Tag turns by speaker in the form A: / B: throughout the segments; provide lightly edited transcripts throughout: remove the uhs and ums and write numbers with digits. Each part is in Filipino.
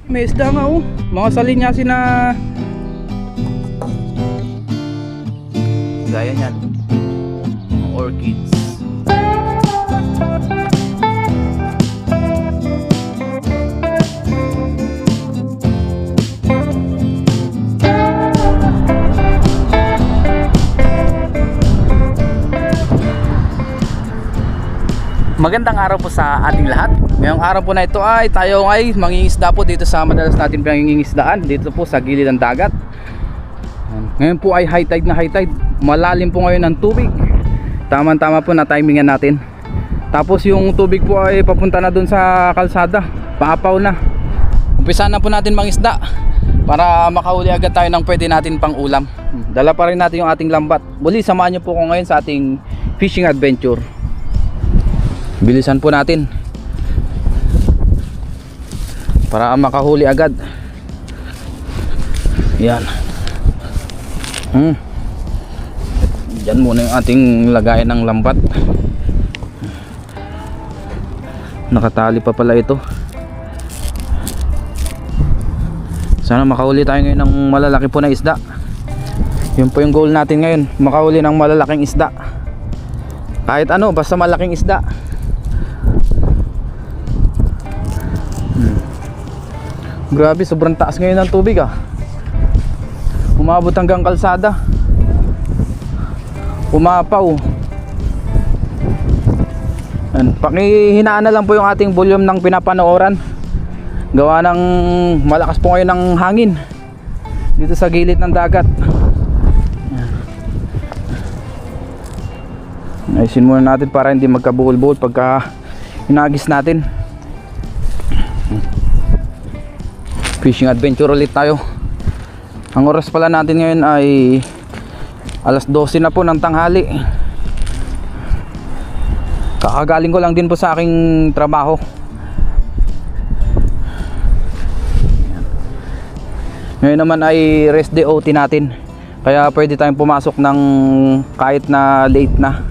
A: May isda nga oh. Mga salinyasin na gaya niyan. Mga orchids. Magandang araw po sa ating lahat. Ngayong araw po na ito ay tayo ay mangingisda po dito sa madalas natin pangingisdaan dito po sa gilid ng dagat. Ngayon po ay high tide na high tide. Malalim po ngayon ang tubig. Tama-tama po na timingan natin. Tapos yung tubig po ay papunta na dun sa kalsada. Paapaw na. Umpisa na po natin mangisda para makahuli agad tayo ng pwede natin pang ulam. Dala pa rin natin yung ating lambat. Muli samahan niyo po ko ngayon sa ating fishing adventure. Bilisan po natin para makahuli agad. Yan. Diyan muna yung ating lagayan ng lambat. Nakatali pa pala ito. Sana makahuli tayo ngayon ng malalaki po na isda. Yun po yung goal natin ngayon, makahuli ng malalaking isda. Kahit ano, basta malaking isda. Grabe, sobrang taas ngayon ng tubig ah. Umabot hanggang kalsada. Umapaw. Pakihinaan na lang po yung ating volume ng pinapanooran. Gawa ng malakas po ngayon ng hangin dito sa gilid ng dagat. Ayusin muna natin para hindi magkabuhol-buhol pagka hinagis natin. Fishing adventure ulit tayo. Ang oras pala natin ngayon ay alas 12 na po ng tanghali. Kakagaling ko lang din po sa aking trabaho. Ngayon naman ay rest day OT natin. Kaya pwede tayong pumasok ng kahit na late na.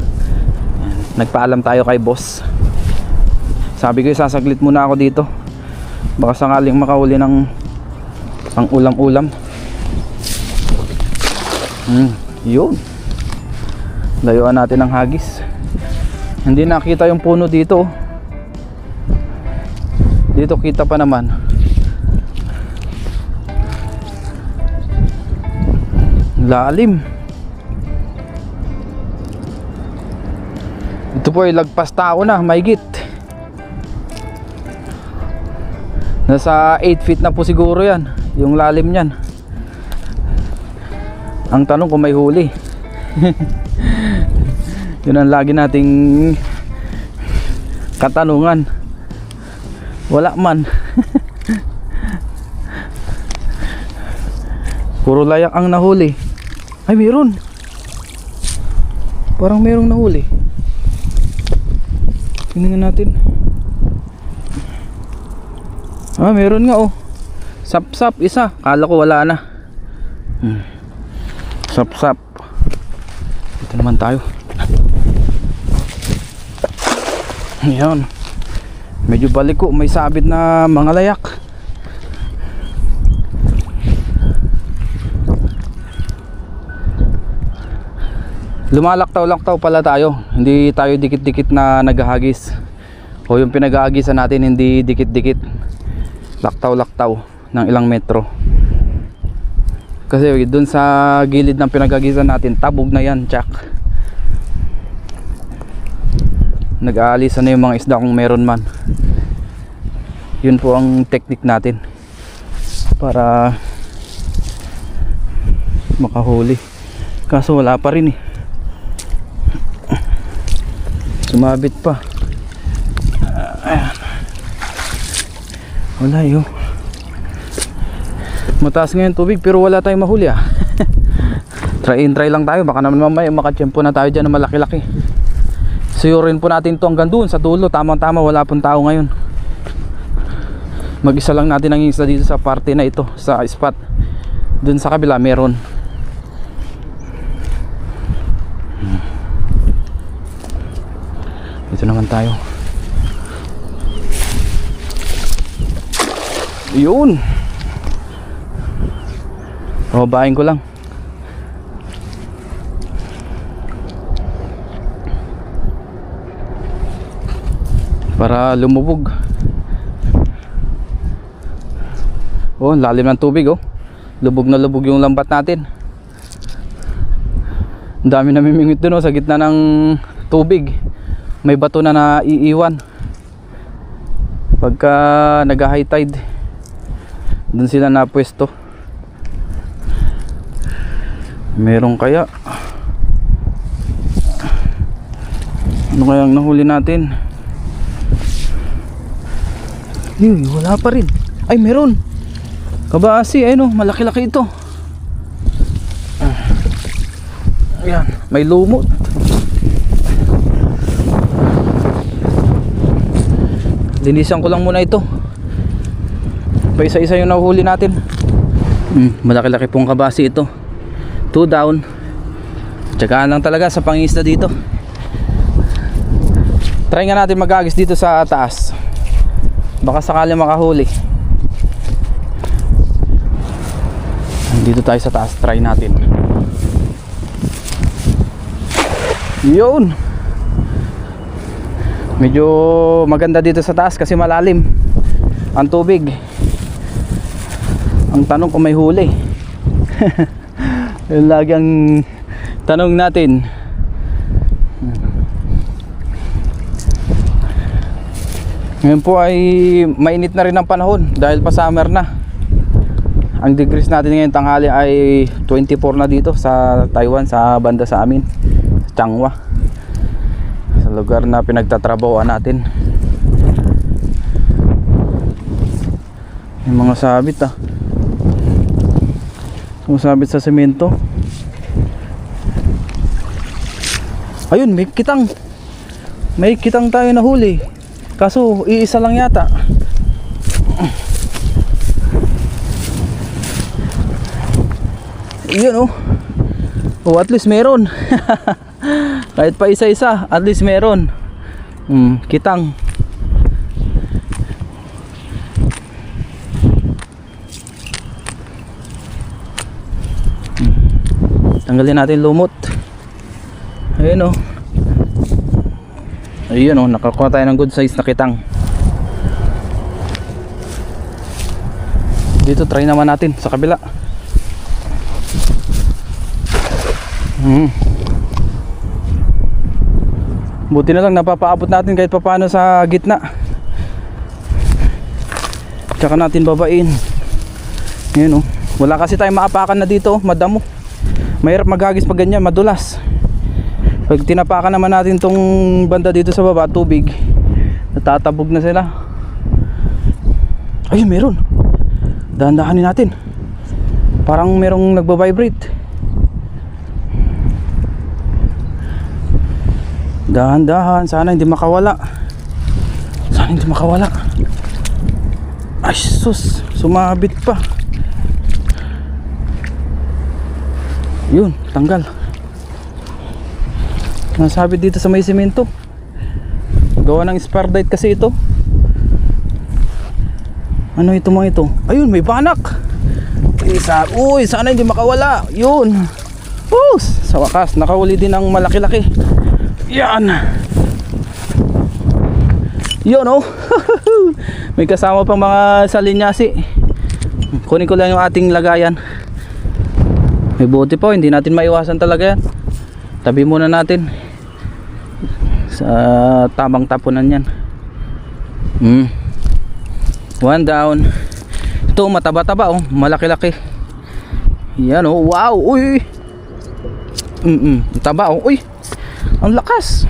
A: Nagpaalam tayo kay boss. Sabi ko sasaglit muna ako dito. Baka sakaling makahuli ng pang ulam-ulam. Yun. Layuan natin ang hagis. Hindi nakita yung puno dito. Dito kita pa naman. Lalim. Ito po ay lagpas tao na, mahigit. Nasa 8 feet na po siguro yan, yung lalim nyan. Ang tanong kung may huli. Yun ang lagi nating katanungan. Wala man. Puro layak ang nahuli. Ay meron. Parang merong nahuli. Tingnan natin. Meron nga oh. Sap-sap isa. Kala ko wala na. Sap-sap. Dito naman tayo. Ayan. Medyo baliko. May sabit na mga layak. Lumalaktaw-laktaw pala tayo. Hindi tayo dikit-dikit na naghahagis. O yung pinaghahagisan natin hindi dikit-dikit. Laktaw-laktaw ng ilang metro. Kasi dun sa gilid ng pinaghagisan natin, tabog na yan, tsak. Nag-aalisan na yung mga isda kung meron man. Yun po ang technique natin para makahuli. Kaso wala pa rin eh. Sumabit pa. Ayan. Wala yun. Mataas ngayon tubig pero wala tayong mahuli ah. Try lang tayo. Baka naman mamaya makatsyempo na tayo dyan na malaki-laki. Suyurin po natin to hanggang doon sa dulo. Tamang-tama wala pong tao ngayon. Mag-isa lang natin ang isda dito sa parte na ito. Sa spot. Doon sa kabila meron. Dito naman tayo. Yun. Babain ko lang. Para lumubog. Oh, lalim ng tubig oh. Lubog na lubog yung lambat natin. Ang dami namimingwit dun oh, sa gitna ng tubig. May bato na naiiwan. Pagka nag-high tide, dun sila napwesto. Meron kaya? Ano kayang nahuli natin? Wala pa rin. Ay, meron. Kabasi, ayun oh, malaki-laki ito. Ayan, may lumot. Linisan ko lang muna ito. Pa isa-isa yung nahuli natin. Malaki-laki pong kabasi ito. 2 down. Tsagaan lang talaga sa pangingisda dito. Try nga natin mag-agis dito sa taas. Baka sakali makahuli. Dito tayo sa taas, try natin. Yun. Medyo maganda dito sa taas kasi malalim ang tubig. Ang tanong kung may huli. Yun lagi ang tanong natin. Ngayon po ay mainit na rin ang panahon dahil pa summer na. Ang degrees natin ngayon tanghali ay 24 na dito sa Taiwan, sa banda sa amin, sa Changhua, sa lugar na pinagtatrabahoan natin. Yung mga sabit sumasabit sa semento. Ayun, may kitang tayo na huli. Kaso iisa lang yata. Yun oh. Oh, at least meron. Kahit pa isa-isa, at least meron. Kitang. Tanggalin natin lumot. Ayun oh. Ayun oh, nakakuha tayo ng good size na kitang. Dito try naman natin sa kabila. Buti na lang napapaabot natin kahit papaano sa gitna. Tsaka natin babain. Ayun oh. Wala kasi tayong maapakan na dito, madamo. Mahirap maghagis pag ganyan, madulas. Pag tinapakan naman natin tong banda dito sa baba, tubig, natatabog na sila. Ayun, meron. Dahan-dahanin natin. Parang merong nagbabibrate. Dahan-dahan, sana hindi makawala. Sana hindi makawala. Ay sus, sumabit pa. Yun, tanggal. Nasabit dito sa may semento. Gawa ng spardite kasi ito. Ano ito mga ito? Ayun, may banak. Uy, sana hindi makawala. Yun. Sa wakas, nakahuli din ang malaki-laki. Yan. Yun oh. May kasama pang mga salinyasi. Kunin ko lang yung ating lagayan. May bote po, hindi natin maiwasan talaga yan. Tabi muna natin sa tamang tapunan yan. 1 down. Ito mataba-taba oh, malaki-laki. Yan oh, wow. Uy. Taba oh. Uy. Ang lakas.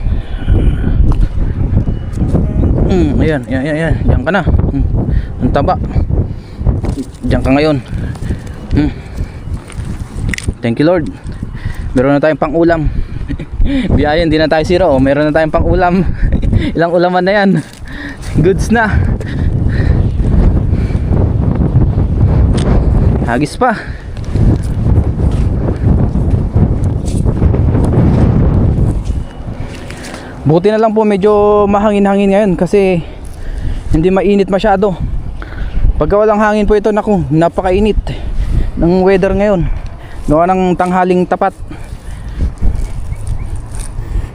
A: Ayan. Diyan ka na. Ang taba. Diyan ka ngayon. Thank you Lord. Meron na tayong pang-ulam. Biyaya, hindi na tayo zero. Meron na tayong pang-ulam. Ilang ulaman na yan. Goods na. Hagis pa. Buti na lang po medyo mahangin-hangin ngayon kasi hindi mainit masyado. Pagka walang hangin po ito, naku, napakainit ng weather ngayon. Gawa ng tanghaling tapat.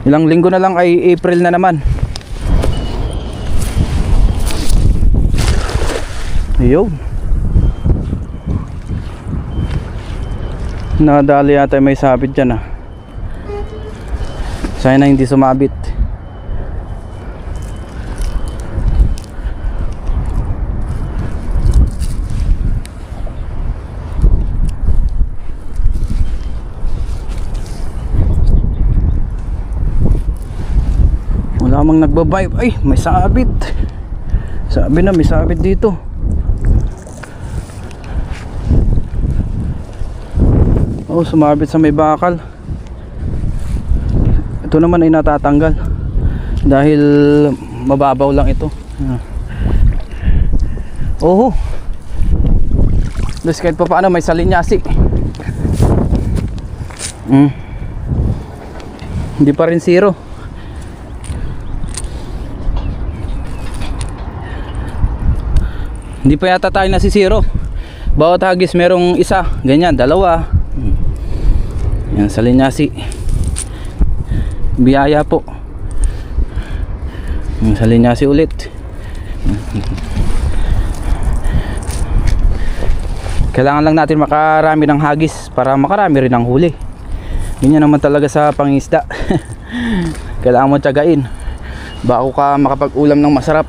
A: Ilang linggo na lang ay April na naman. Ayun. Nadali yata may sabit dyan ah. Sana hindi sumabit. Wala mang nagbabayad. Ay, may sabit. Sabi na may sabit dito. Oh, sumabit sa may bakal. Ito naman ay natatanggal dahil mababaw lang ito. Oh, kahit pa paano may salinyasi. Hindi pa rin zero. Hindi pa yata tayo nasisiro. Bawat hagis merong isa, ganyan, dalawa. Yan, salinyasi. Biyaya po. Salinyasi ulit. Kailangan lang natin makarami ng hagis para makarami rin ang huli. Ganyan naman talaga sa pangingisda. Kailangan mo tiyagain bago ka makapag-ulam ng masarap.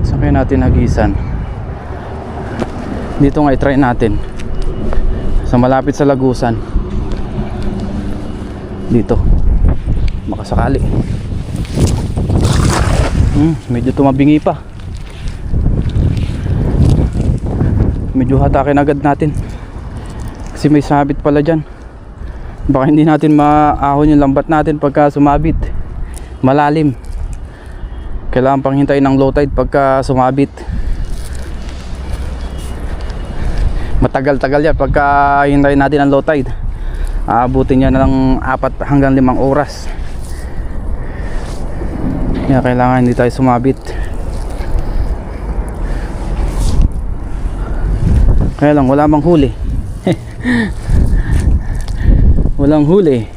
A: Sakay natin hagisan. Dito nga i-try natin sa malapit sa lagusan. Dito makasakali. Medyo tumabingi pa. Medyo hatakin agad natin kasi may sabit pala dyan. Baka hindi natin maahon yung lambat natin pagka sumabit. Malalim. Kailangan pang hintayin ng low tide pagka sumabit. Matagal-tagal yan pagka hintayin natin ang low tide. Aabutin yan ng 4 hanggang 5 oras. Kaya kailangan hindi tayo sumabit. Kaya lang wala mang huli. Walang huli.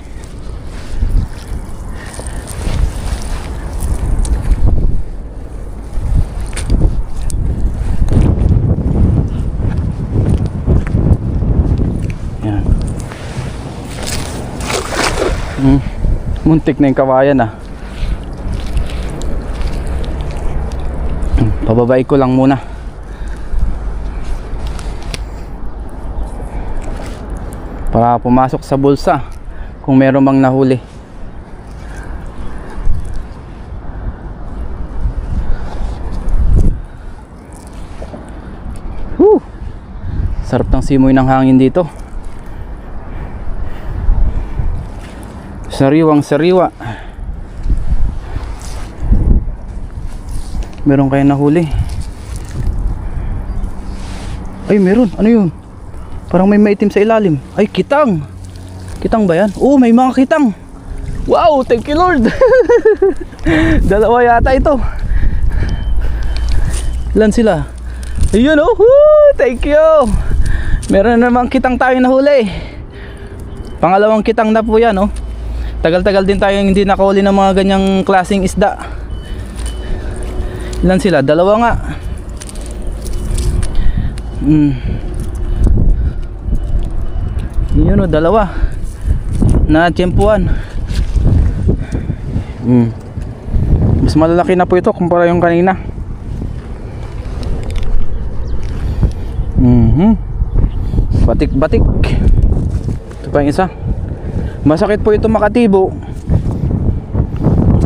A: Yan. Muntik na yung kawayan ah. Pababay ko lang muna para pumasok sa bulsa kung meron mang nahuli. Sarap ng simoy ng hangin dito. Sariwang sariwa. Meron kayo nahuli? Ay, meron. Ano yun? Parang may maitim sa ilalim. Ay, kitang. Kitang ba yan? Oh, may mga kitang. Wow, thank you Lord. Dalawa yata ito. Ilan sila? Ayun oh. Woo, thank you. Meron namang kitang tayo nahuli. Pangalawang kitang na po yan oh. Tagal-tagal din tayo hindi nakahuli ng mga ganyang klaseng isda. Ilan sila? Dalawa nga. Yun o, dalawa. Na tiyempuan. Mas malalaki na po ito kumpara yung kanina. Batik-batik. Ito pa yung isa. Masakit po ito makatibo.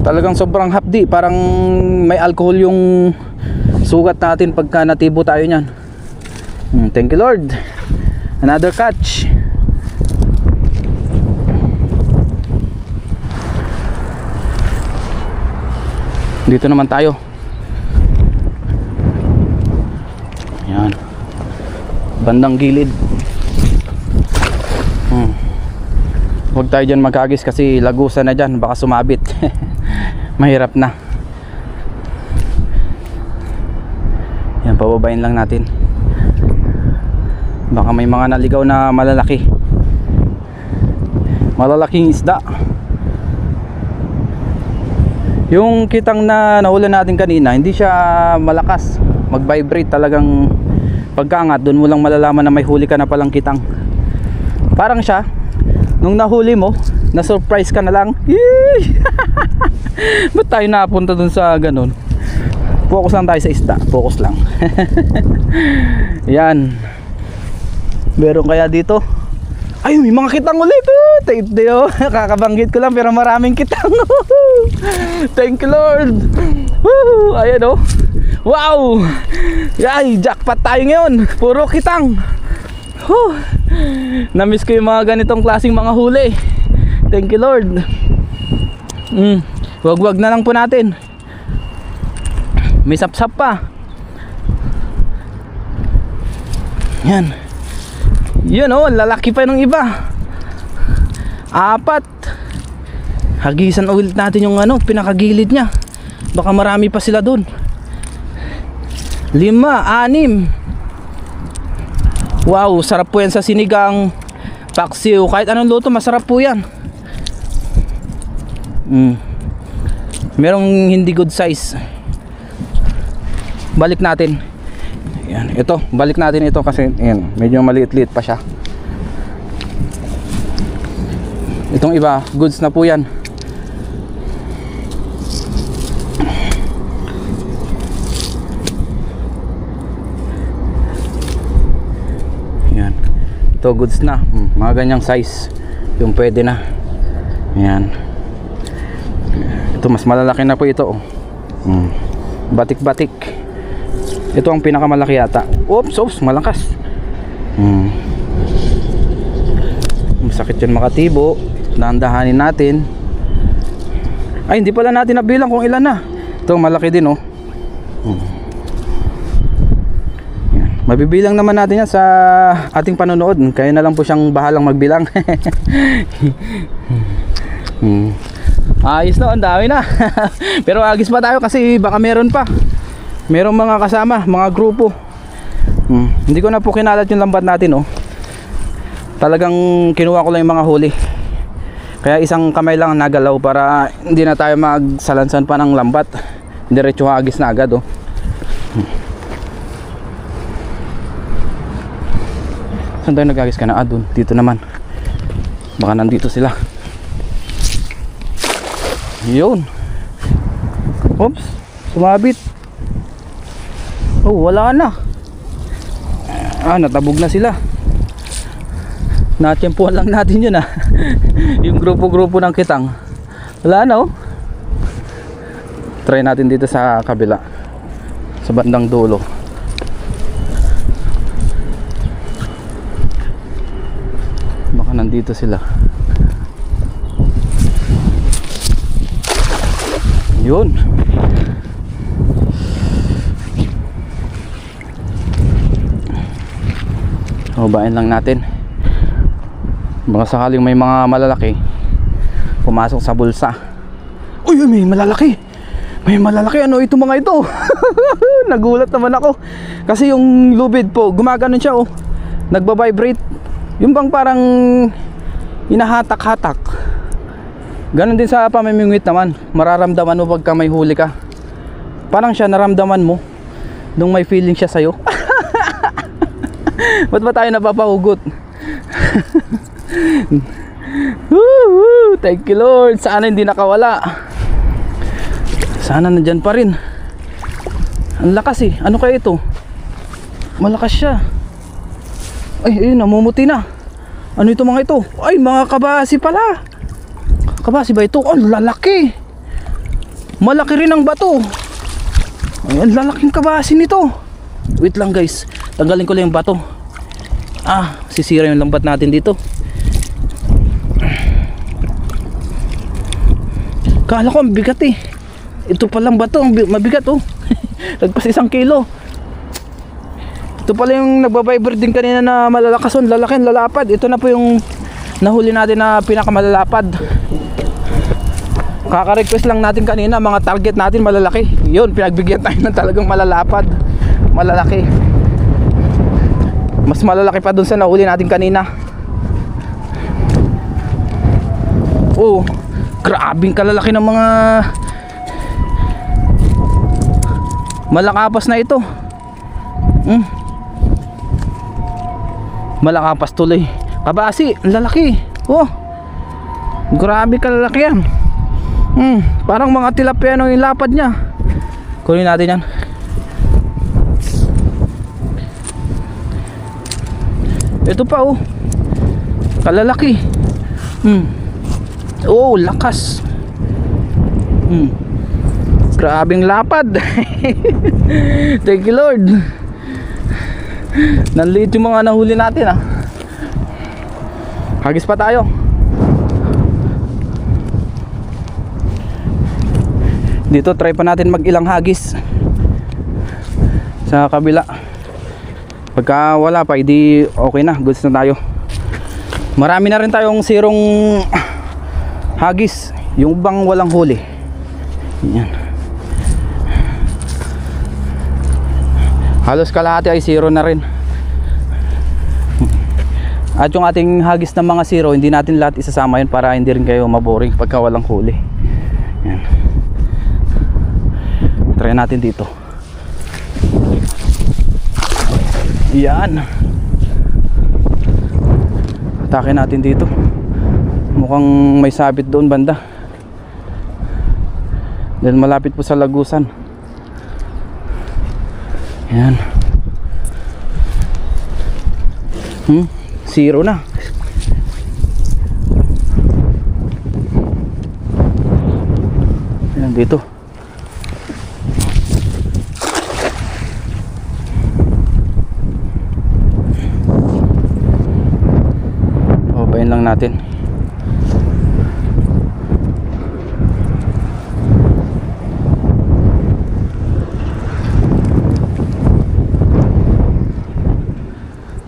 A: Talagang sobrang hapdi, parang may alcohol yung sugat natin pagka natibo tayo niyan. Thank you Lord. Another catch. Dito naman tayo. Yan. Bandang gilid. Huwag tayo dyan magkagis kasi lagusan na dyan, baka sumabit. mahirap na. Yan, pababayin lang natin. Baka may mga naligaw na malalaking isda. Yung kitang na nahuli natin kanina, hindi siya malakas mag-vibrate. Talagang pagkaangat, doon mo lang malalaman na may huli ka na palang kitang. Parang siya, nung nahuli mo, na-surprise ka na lang. Ba't tayo napunta dun sa ganun? Focus lang tayo sa isda, focus lang. Yan. Meron kaya dito? Ay, may mga kitang ulit. Kakabanggit ko lang pero maraming kitang. Thank you Lord. Ayan oh. Wow. Ay, jackpot tayo ngayon. Puro kitang. Namiss ko yung mga ganitong klaseng mga huli. Thank you Lord. Wag na lang po natin. May sapsap pa. Yan. Yun oh, lalaki pa ng iba. 4. Hagisan ulit natin yung pinakagilid niya. Baka marami pa sila dun. 5, 6. Wow, sarap po yan sa sinigang, paksiw, kahit anong luto masarap po yan. Merong hindi good size. Balik natin. Yan, ito, balik natin ito kasi yan, medyo maliit-liit pa siya. Itong iba, goods na po yan. Yan. Ito goods na, mga ganyang size. Yung pwede na. Yan. Ito mas malalaki na po ito. Batik-batik. Ito ang pinakamalaki yata. Oops, malakas. Masakit yan makatibo. Dahan-dahanin natin. Ay, hindi pala natin nabilang kung ilan na. Ito, malaki din oh. Yan. Mabibilang naman natin yan sa ating panonood. Kaya na lang po siyang bahalang magbilang. Ayos na, ang dami na. Pero agis pa tayo kasi baka meron pa. Merong mga kasama, mga grupo. Hindi ko na po kinalat yung lambat natin oh. Talagang kinuha ko lang yung mga huli. Kaya isang kamay lang nagalaw para hindi na tayo magsalansan pa ng lambat. Diretso hagis na agad oh. Saan tayo nagagis ka na? Dun, dito naman. Baka nandito sila. Yun. Oops, sumabit. Oh, wala na. Natabog na sila. Natsyempuhan lang natin yun yung grupo-grupo ng kitang. Wala na oh. Try natin dito sa kabila. Sa bandang dulo. Baka nandito sila. Yun. Hubain lang natin. Baka sakaling may mga malalaki pumasok sa bulsa. Uy, may malalaki. May malalaki. Ano ito mga ito? Nagulat naman ako. Kasi yung lubid po, gumaganon siya oh. Nagba-vibrate. Yung bang parang inahatak-hatak. Ganon din sa pamimingwit naman. Mararamdaman mo pagka may huli ka. Parang siya naramdaman mo nung may feeling siya sa'yo. Ba't ba tayo napapahugot? Thank you Lord. Sana hindi nakawala. Sana nandyan pa rin. Ang lakas eh. Ano kaya ito? Malakas siya. Ay, namumuti na. Ano ito mga ito? Ay, mga kabasi pala. Kabasi ba ito? Oh, lalaki. Malaki rin ang bato. Ay, ang lalaking kabasi nito. Wait lang guys. Tanggalin ko lang yung bato. Sisira yung lambat natin dito. Kala ko ang bigat eh. Ito palang bato, mabigat oh. Nagpas 1 kilo. Ito pala yung nagbabiber din kanina na malalakas oh. Lalaki, lalapad. Ito na po yung nahuli natin na pinakamalalapad. Kaka-request lang natin kanina, mga target natin malalaki. Yun, pinagbigyan tayo ng talagang malalapad, malalaki. Mas malalaki pa dun sa nahuli natin kanina. Oh, grabing kalalaki ng mga malakapas na ito. Malakapas tuloy. Kabasi, ang lalaki. Oh, grabe kalalaki yan. Parang mga tilapia yung lapad niya. Kunin natin yan. Ito pa oh, kalalaki. Oh, lakas. Grabing lapad. Thank you Lord. Nanliit yung mga nahuli natin ah. Hagis pa tayo. Dito try pa natin mag ilang hagis sa kabila. Pagka wala pa, hindi okay na, goods na tayo. Marami na rin tayong sirong hagis, yung bang walang huli. Yan. Halos kalahati ay zero na rin. At yung ating hagis ng mga zero, hindi natin lahat isasama yun para hindi rin kayo maboring pagka walang huli. Yan. Try natin dito. Yan. Atake natin dito. Mukhang may sabit doon banda. Dahil malapit po sa lagusan. Yan. Zero na. Yan dito. Babayin lang natin.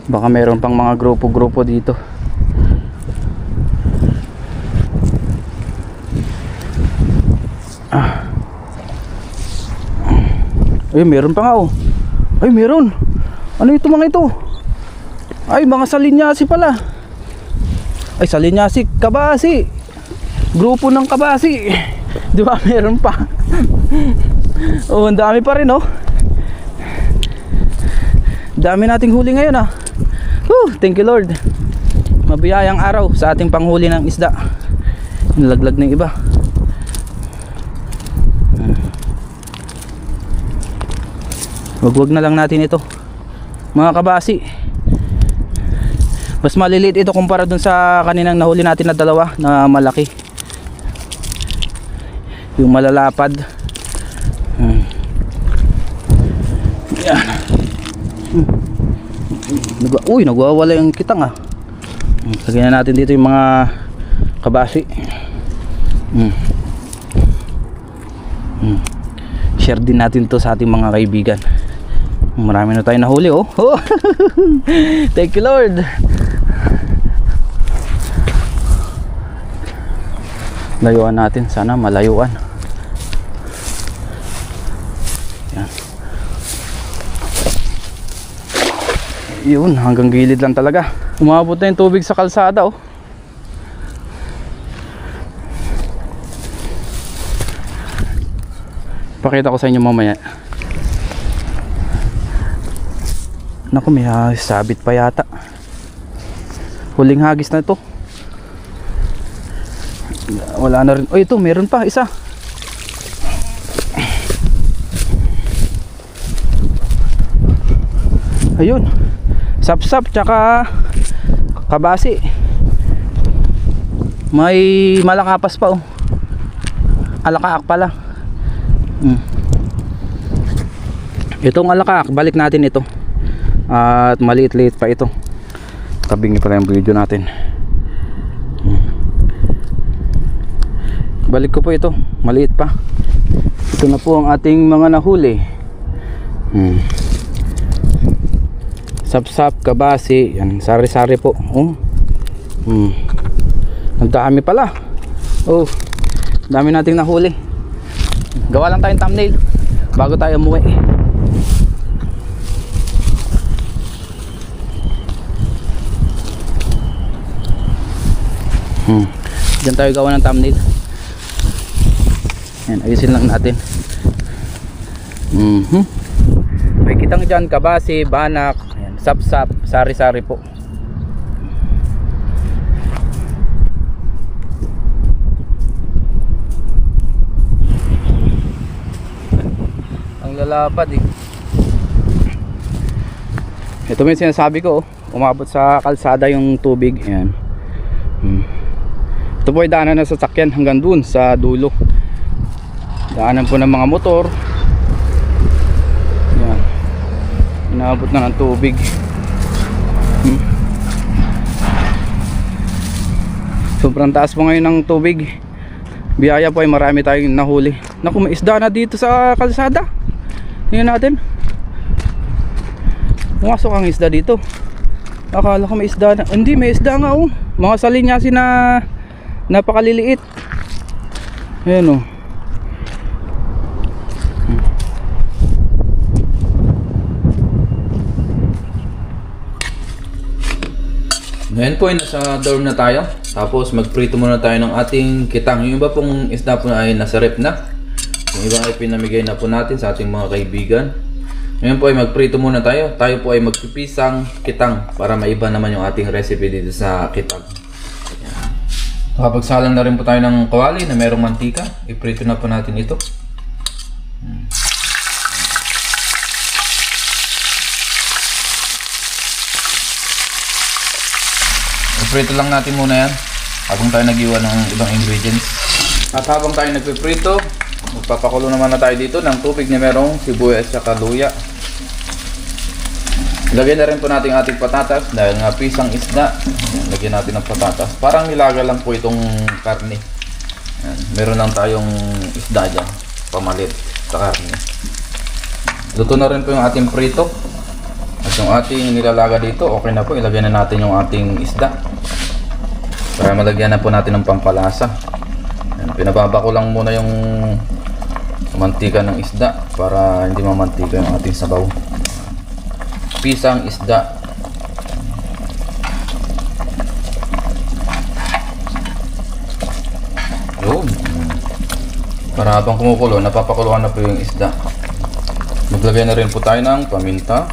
A: Baka meron pang mga grupo-grupo dito. Ay, meron pa nga oh. Ay, meron. Ano ito mga ito? Ay, mga salinyasi pala. Ay, salinyasi, kabasi. Grupo ng kabasi. Di ba, meron pa. Oh, ang dami pa rin oh. Dami nating huli ngayon ah. Thank you Lord. Mabiyayang araw sa ating panghuli ng isda. Nalaglag na yung iba. Wag na lang natin ito, mga kabasi. Mas maliliit ito kumpara dun sa kaninang nahuli natin na dalawa na malaki, yung malalapad. Yan. Uy, nagwawala yung kitang ah. Lagyan na natin dito yung mga kabasi. Share din natin to sa ating mga kaibigan. Marami na tayo nahuli oh. Thank you Lord. Layuan natin, sana malayuan. Yan. Yun, hanggang gilid lang talaga. Umabot na yung tubig sa kalsada oh. Pakita ko sa inyo mamaya. Naku, may sabit pa yata. Huling hagis na ito. Wala na rin. Oh, ito, meron pa isa. Ayun. Sapsap tsaka kabasi. May malakapas pa oh. Alakaak pala. Itong alakaak, balik natin ito. At maliit-liit pa ito. Tabingi pala yung video natin. Balik ko po ito, maliit pa. Ito na po ang ating mga nahuli. Sapsap, kabasi, yan, sari-sari po. Ang dami pala. Oh, Dami nating nahuli. Gawa lang tayong thumbnail bago tayo umuwi. Diyan tayo gawa ng thumbnail. Yan, ayusin lang natin. May kitang dyan, kabasi, banak, ayan, sap-sap, sari-sari po. Ang lalapad eh. Ito may sinasabi ko, umabot sa kalsada yung tubig. Ayan. Ito po ay daanan na sasakyan hanggang dun sa dulo. Daanan po ng mga motor. Ayan. Inaabot na ng tubig. Sobrang taas po ngayon ng tubig. Biyaya po ay marami tayong nahuli. Naku, may isda na dito sa kalsada. Tingnan natin. Pumasok ang isda dito. Akala ko may isda na. Hindi, may isda nga oh. Mga salinyasin na napakaliliit. Ayan oh. Ngayon po ay nasa dorm na tayo. Tapos magprito muna tayo ng ating kitang. Yung iba pong isda po ay nasa rep na. Yung iba ay pinamigay na po natin sa ating mga kaibigan. Ngayon po ay magprito muna tayo. Tayo po ay magpipisang kitang para maiba naman yung ating recipe dito sa kitang. Kapagsalang na rin po tayo ng kawali na merong mantika. Iprito na po natin ito. Iprito lang natin muna yan habang tayo nag-iwan ng ibang ingredients. At habang tayo nagpiprito, magpapakulo naman na tayo dito ng tubig na merong sibuyas at luya. Lagyan na rin po natin ating patatas dahil nga pisang isda. Lagyan natin ng patatas. Parang nilaga lang po itong karne. Ayan. Meron lang tayong isda dyan, pamalit sa karne. Luto na rin po yung ating prito. At yung ating nilalaga dito, okay na po. Ilagay na natin yung ating isda para malagyan na po natin ng pampalasa. Ayan. Pinababa ko lang muna yung mantika ng isda para hindi mamantika yung ating sabaw. Pisang isda. Yun. Para habang kumukulo, napapakuluan na po yung isda. Maglagay na rin po tayo ng paminta.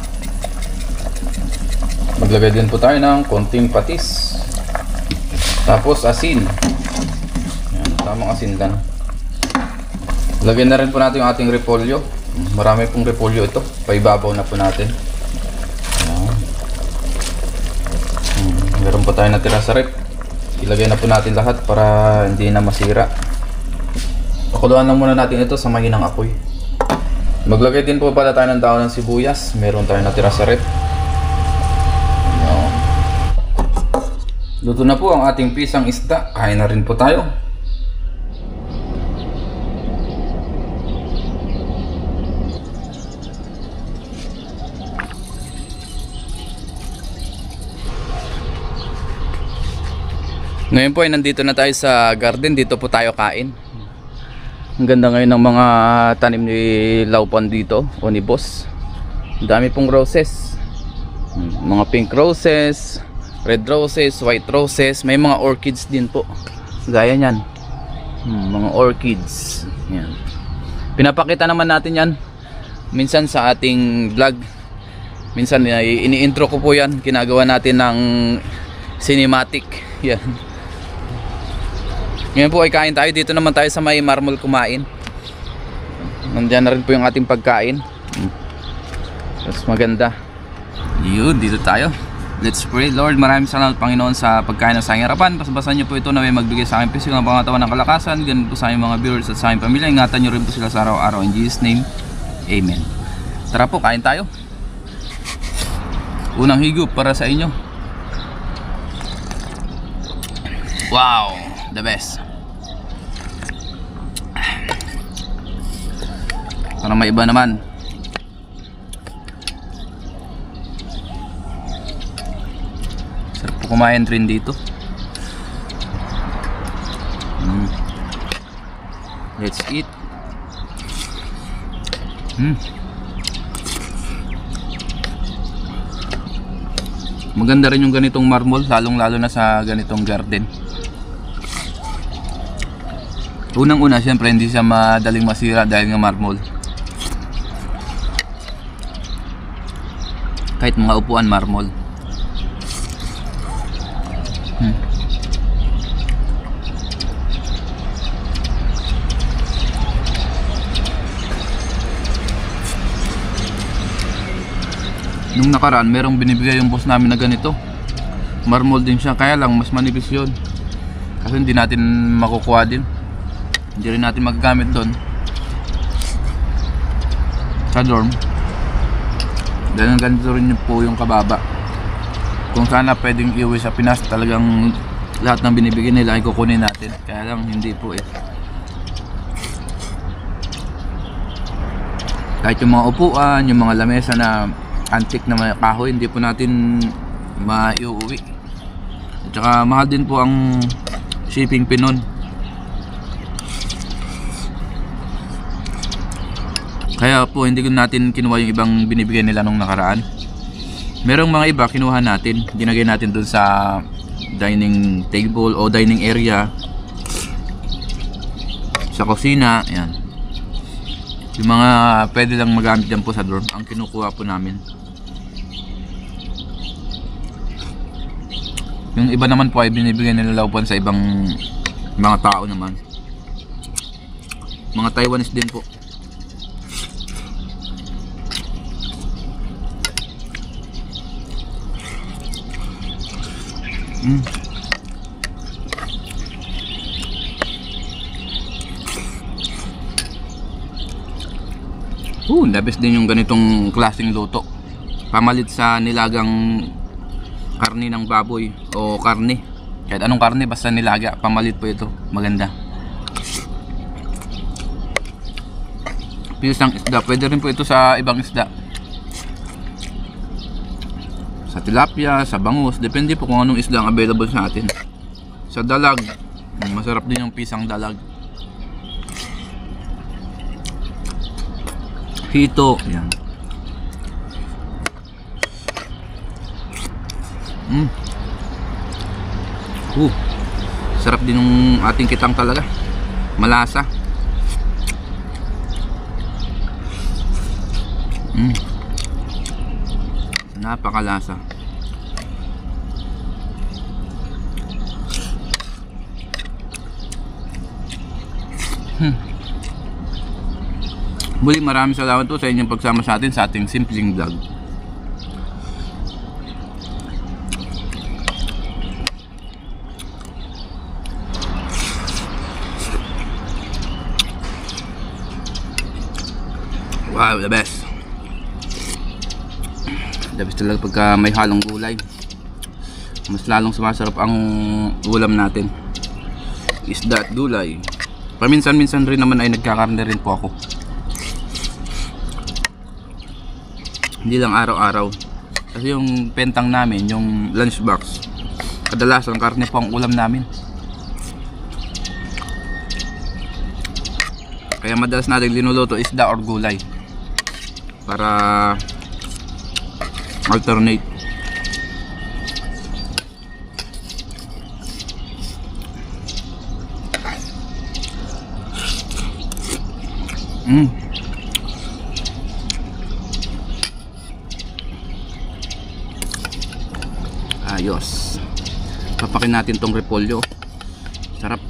A: Maglagay din po tayo ng konting patis. Tapos asin. Yan, tamang asin lang. Lagyan na rin po natin yung ating repolyo. Marami pong repolyo ito. Paibabaw na po natin. Meron po tayo natira sa rep. Ilagay na po natin lahat para hindi na masira. Pakuluan lang muna natin ito sa mahinang apoy. Maglagay din po pala tayo ng dahon ng sibuyas. Meron tayo natira sa rep. Luto na po ang ating pisang isda. Kain na rin po tayo. Ngayon po ay nandito na tayo sa garden. Dito po tayo kain. Ang ganda ngayon ng mga tanim ni Laupan dito o ni Boss. Ang dami pong roses. Mga pink roses, red roses, white roses. May mga orchids din po. Gaya niyan. Mga orchids. Yan. Pinapakita naman natin yan minsan sa ating vlog. Minsan ini-intro ko po yan. Ginagawa natin ng cinematic. Yan. Ngayon po ay kain tayo. Dito naman tayo sa may marmol kumain. Nandiyan na rin po yung ating pagkain. Mas maganda. Yun, dito tayo. Let's pray. Lord, maraming salamat Panginoon sa pagkain ng sa aking harapan. Pasabasan niyo po ito na may magbigay sa aking pisikal ng pangatawan ng kalakasan. Ganun po sa aming mga viewers at sa aming pamilya. Ingatan niyo rin po sila sa araw-araw. In Jesus' name, Amen. Tara po, kain tayo. Unang higup para sa inyo. Wow, the best. Para may iba naman. Sarap po kumain rin dito. Let's eat. Maganda rin yung ganitong marmol, lalong-lalo na sa ganitong garden. Unang-una, siyempre hindi siya madaling masira dahil nga marmol. Kahit mga upuan, marmol. Nung nakaraan, merong binibigay yung boss namin na ganito. Marmol din siya, kaya lang mas manipis yun. Kasi hindi natin makukuha din. Hindi rin natin magagamit doon sa dorm. Dahil ganito rin po yung kababa. Kung sana pwedeng iuwi sa Pinas, talagang lahat ng binibigay nila ay kukunin natin. Kaya lang hindi po eh. Kahit yung mga upuan, yung mga lamesa na antique na may kahoy, hindi po natin maiuwi. At saka mahal din po ang shipping fee nun. Kaya po hindi natin kinuha yung ibang binibigay nila nung nakaraan. Merong mga iba kinuha natin, ginagay natin dun sa dining table o dining area, sa kusina, yan. Yung mga pwede lang magamit dyan po sa dorm, ang kinukuha po namin. Yung iba naman po ay binibigyan nila laupan sa ibang mga tao naman. Mga Taiwanese din po. Labis din yung ganitong klaseng luto. Pamalit sa nilagang karne ng baboy o karne. Kahit anong karne basta nilaga, pamalit po ito. Maganda. Pisang isda, pwede rin po ito sa ibang isda. Sa tilapia, sa bangus, depende po kung anong isda ang available sa atin. Sa dalag, masarap din yung pisang dalag. Hito, yan. Sarap din ng ating kitang talaga. Malasa. Napakalasa. Muli, maraming salamat po sa inyong pagsama sa atin sa ating simpleng vlog. Wow, the best. The best talaga pagka may halong gulay. Mas lalong sumasarap ang ulam natin. Isda at gulay. Paminsan-minsan rin naman ay nagkakarne rin po ako. Hindi lang araw-araw. Kasi yung pentang namin, yung lunchbox, kadalasan karne po ang ulam namin. Kaya madalas natin linuluto isda or gulay para alternate. Ayos. Papakin natin tong repolyo. Sarap.